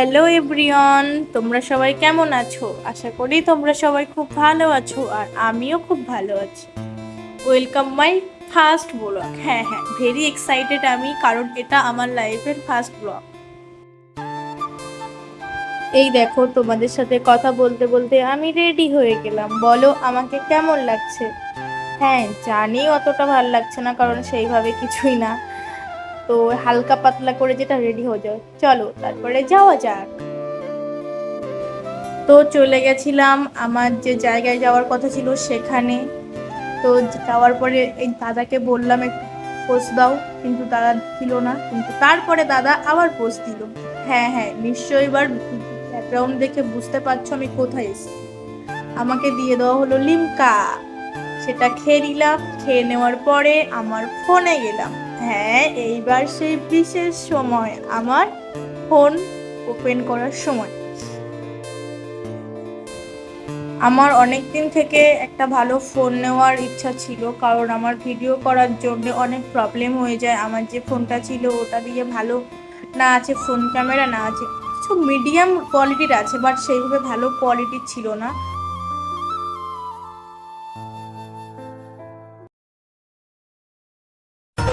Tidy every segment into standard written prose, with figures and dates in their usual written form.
Hello everyone, তোমরা সবাই কেমন আছো? আশা করি তোমরা সবাই খুব ভালো আছো আর আমিও খুব ভালো আছি। Welcome my first blog. হ্যাঁ, ভেরি এক্সাইটেড আমি, কারণ এটা আমার লাইফের ফার্স্ট ব্লগ। এই দেখো, তোমাদের সাথে কথা বলতে বলতে আমি রেডি হয়ে গেলাম। বলো আমাকে কেমন লাগছে? হ্যাঁ, জানি অতটা ভালো লাগছে না, কারণ সেইভাবে কিছুই না। তো হালকা পাতলা করে যেটা রেডি হয়ে যায়, চলো তারপরে যাওয়া যাক। তো চলে গেছিলাম আমার যে জায়গায় যাওয়ার কথা ছিল সেখানে। তো যাওয়ার পরে এই দাদাকে বললাম একটু পোজ দাও, কিন্তু দাদা দিল না। কিন্তু তারপরে দাদা আবার পোজ দিল। হ্যাঁ, নিশ্চয়ই এবার ব্যাকগ্রাউন্ড দেখে বুঝতে পারছো আমি কোথায় এসেছি। আমাকে দিয়ে দেওয়া হলো লিমকা। সেটা খেয়ে নিলাম। খেয়ে নেওয়ার পরে আমার ফোনে গেলাম। হ্যাঁ, এইবার সেই বিশেষ সময়, আমার ফোন ওপেন করার সময়। আমার অনেক দিন থেকে একটা ভালো ফোন নেওয়ার ইচ্ছা ছিল, কারণ আমার ভিডিও করার জন্য অনেক প্রবলেম হয়ে যায়। আমার যে ফোনটা ছিল ওটা দিয়ে ভালো না আছে ফোন ক্যামেরা, না আছে কিছু মিডিয়াম কোয়ালিটির আছে, বাট সেইভাবে ভালো কোয়ালিটির ছিল না।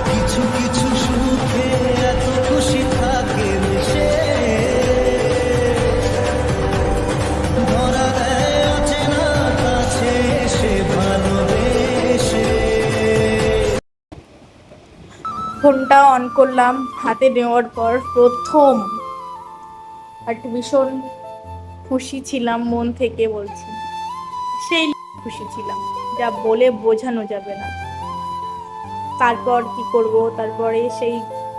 কিছু কিছু সুখে এত খুশি থাকে মিশে, ধরা দেয় অচেনা কাছে এসে ভালোবেসে। ফোনটা অন করলাম, হাতে নেওয়ার পর প্রথম একটা ভীষণ খুশি ছিলাম, মন থেকে বলছি, সেই খুশি ছিলাম যা বলে বোঝানো যাবে না। তারপর কি করব, তারপরে সেই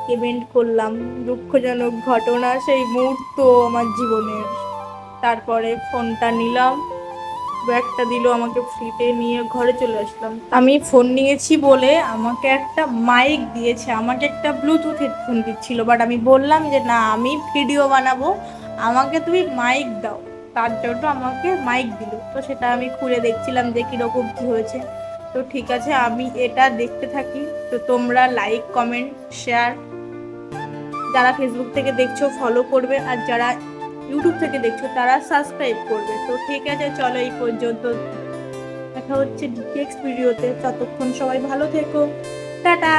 পেমেন্ট করলাম। দুঃখজনক ঘটনা, সেই মুহূর্ত আমার জীবনের। তারপরে ফোনটা নিলাম, ব্যাগটা দিল আমাকে ফ্রিতে, নিয়ে ঘরে চলে আসলাম। আমি ফোন নিয়েছি বলে আমাকে একটা মাইক দিয়েছে, আমাকে একটা ব্লুটুথ হেডফোন দিচ্ছিল, বাট আমি বললাম যে না, আমি ভিডিও বানাবো, আমাকে তুমি মাইক দাও। তার জন্য আমাকে মাইক দিল। তো সেটা আমি খুলে দেখছিলাম যে কীরকম কী হয়েছে। তো ঠিক আছে, আমি এটা দেখতে থাকি। তো তোমরা লাইক, কমেন্ট, শেয়ার, যারা ফেসবুক থেকে দেখছো ফলো করবে, আর যারা ইউটিউব থেকে দেখছো তারা সাবস্ক্রাইব করবে। তো ঠিক আছে, চলো এই পর্যন্ত, দেখা হচ্ছে নেক্সট ভিডিওতে। ততক্ষণ সবাই ভালো থেকো, টাটা।